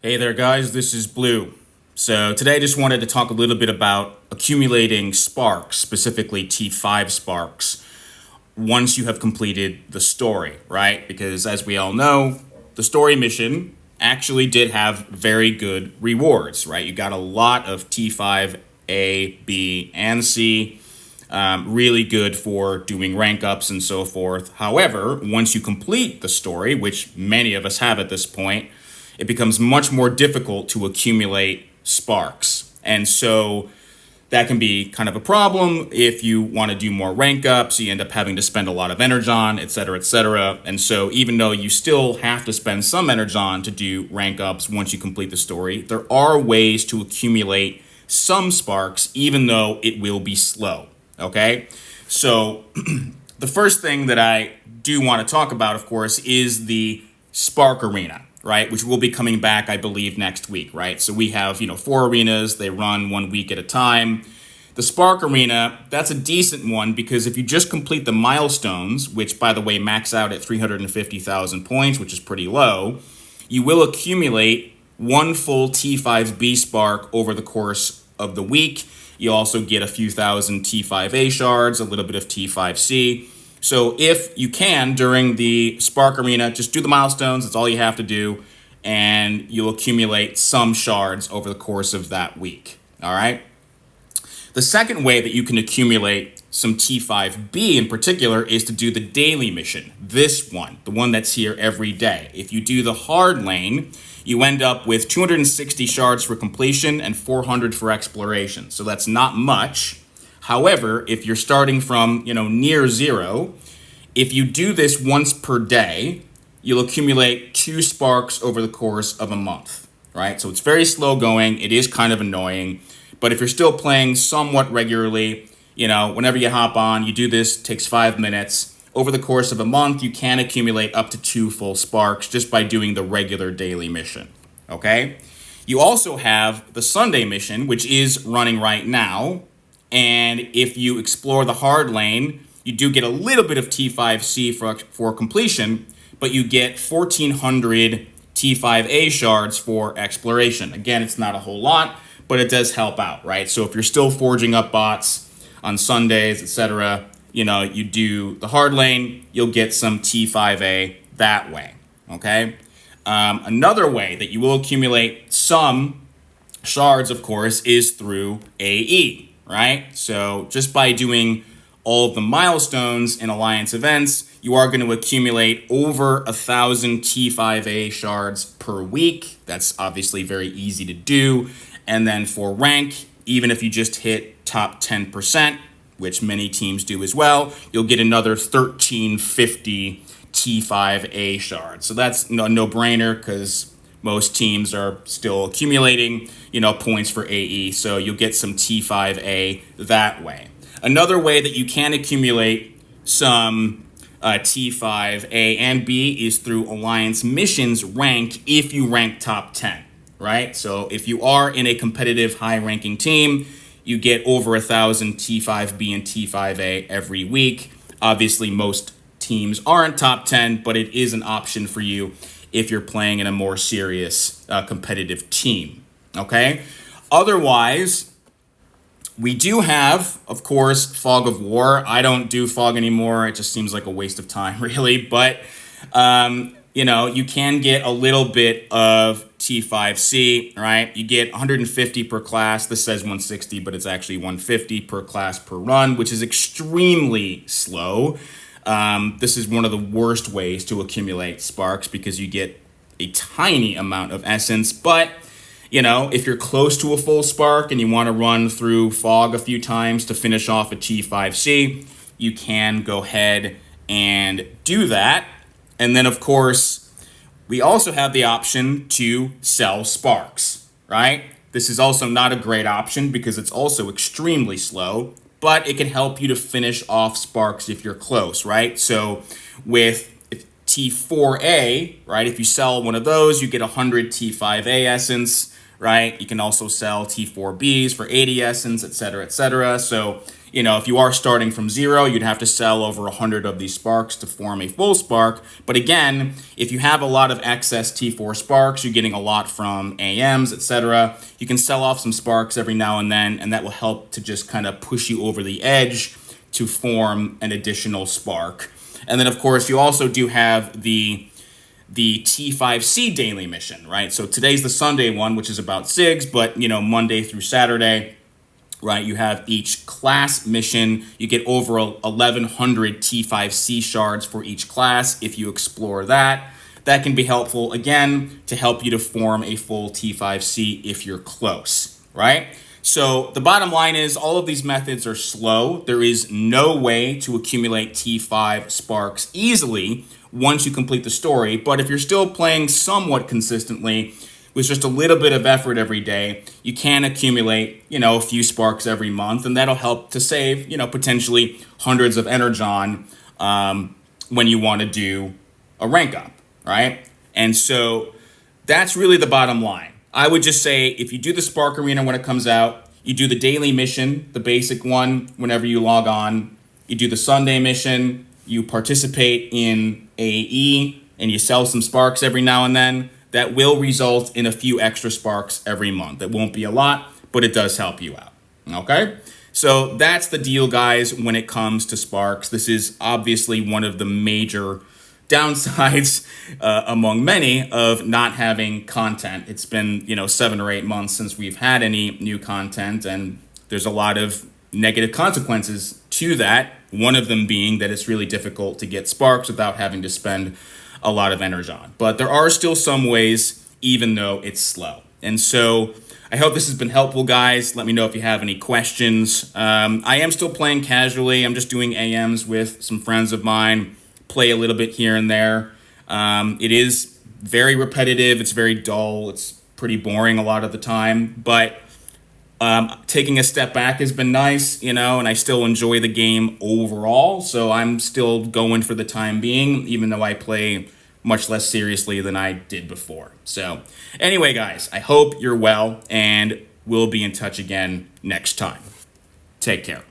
Hey there, guys, this is Blue. So, today I just wanted to talk a little bit about accumulating sparks, specifically T5 sparks, once you have completed the story, right? Because as we all know, the story mission actually did have very good rewards, right? You got a lot of T5 A, B, and C. Really good for doing rank ups and so forth. However, once you complete the story, which many of us have at this point, it becomes much more difficult to accumulate sparks. And so that can be kind of a problem if you want to do more rank ups. You end up having to spend a lot of energon, et cetera, et cetera. And so even though you still have to spend some energon to do rank ups once you complete the story, there are ways to accumulate some sparks, even though it will be slow. Okay? So the first thing that I do want to talk about, of course, is the Spark Arena, right? Which will be coming back, I believe, next week, right? So we have, 4 arenas. They run 1 week at a time. The Spark Arena, that's a decent one because if you just complete the milestones, which, by the way, max out at 350,000 points, which is pretty low, you will accumulate 1 full T5B spark over the course of the week. You also get a few thousand T5A shards, a little bit of T5C. So if you can, during the Spark Arena, just do the milestones. That's all you have to do. And you'll accumulate some shards over the course of that week. All right? The second way that you can accumulate some T5B in particular is to do the daily mission. This one, the one that's here every day. If you do the hard lane, you end up with 260 shards for completion and 400 for exploration. So that's not much. However, if you're starting from, near zero, if you do this once per day, you'll accumulate 2 sparks over the course of a month, right? So it's very slow going. It is kind of annoying. But if you're still playing somewhat regularly, whenever you hop on, you do this, takes 5 minutes. Over the course of a month, you can accumulate up to 2 full sparks just by doing the regular daily mission, okay? You also have the Sunday mission, which is running right now. And if you explore the hard lane, you do get a little bit of T5C for completion, but you get 1,400 T5A shards for exploration. Again, it's not a whole lot, but it does help out, right? So if you're still forging up bots on Sundays, etc., you do the hard lane, you'll get some T5A that way, okay? Another way that you will accumulate some shards, of course, is through AE, right? So just by doing all of the milestones in Alliance events, you are going to accumulate over 1,000 T5A shards per week. That's obviously very easy to do. And then for rank, even if you just hit top 10%, which many teams do as well, you'll get another 1,350 T5A shards. So that's a no-brainer because most teams are still accumulating, points for AE. So you'll get some T5A that way. Another way that you can accumulate some T5A and B is through Alliance missions rank if you rank top 10, right? So if you are in a competitive high-ranking team, you get over 1,000 T5B and T5A every week. Obviously, most teams aren't top 10, but it is an option for you if you're playing in a more serious competitive team, okay? Otherwise, we do have, of course, Fog of War. I don't do Fog anymore. It just seems like a waste of time, really. But, you can get a little bit of T5C, right? You get 150 per class. This says 160, but it's actually 150 per class per run, which is extremely slow. This is one of the worst ways to accumulate sparks because you get a tiny amount of essence. But, if you're close to a full spark and you want to run through Fog a few times to finish off a T5C, you can go ahead and do that. And then, of course, we also have the option to sell sparks, right? This is also not a great option because it's also extremely slow, but it can help you to finish off sparks if you're close, right? So with T4A, right, if you sell one of those, you get 100 T5A essence. right? You can also sell T4Bs for 80 essence, et cetera, et cetera. So, if you are starting from zero, you'd have to sell over 100 of these sparks to form a full spark. But again, if you have a lot of excess T4 sparks, you're getting a lot from AMs, et cetera, you can sell off some sparks every now and then, and that will help to just kind of push you over the edge to form an additional spark. And then, of course, you also do have the T5C daily mission, right? So today's the Sunday one, which is about SIGs, but, Monday through Saturday, right, you have each class mission. You get over 1,100 T5C shards for each class if you explore that. That can be helpful, again, to help you to form a full T5C if you're close, right? So the bottom line is all of these methods are slow. There is no way to accumulate T5 sparks easily once you complete the story. But if you're still playing somewhat consistently with just a little bit of effort every day, you can accumulate, a few sparks every month. And that'll help to save, potentially hundreds of energon when you want to do a rank up, right? And so that's really the bottom line. I would just say if you do the Spark Arena when it comes out, you do the daily mission, the basic one, whenever you log on, you do the Sunday mission, you participate in AE, and you sell some sparks every now and then, that will result in a few extra sparks every month. It won't be a lot, but it does help you out, okay? So that's the deal, guys, when it comes to sparks. This is obviously one of the major downsides among many of not having content. It's been 7 or 8 months since we've had any new content, and there's a lot of negative consequences to that. One of them being that it's really difficult to get sparks without having to spend a lot of energon. But there are still some ways, even though it's slow. And so I hope this has been helpful, guys. Let me know if you have any questions. I am still playing casually. I'm just doing AMs with some friends of mine, play a little bit here and there. It is very repetitive. It's very dull. It's pretty boring a lot of the time. But taking a step back has been nice, and I still enjoy the game overall. So I'm still going for the time being, even though I play much less seriously than I did before. So anyway, guys, I hope you're well, and we'll be in touch again next time. Take care.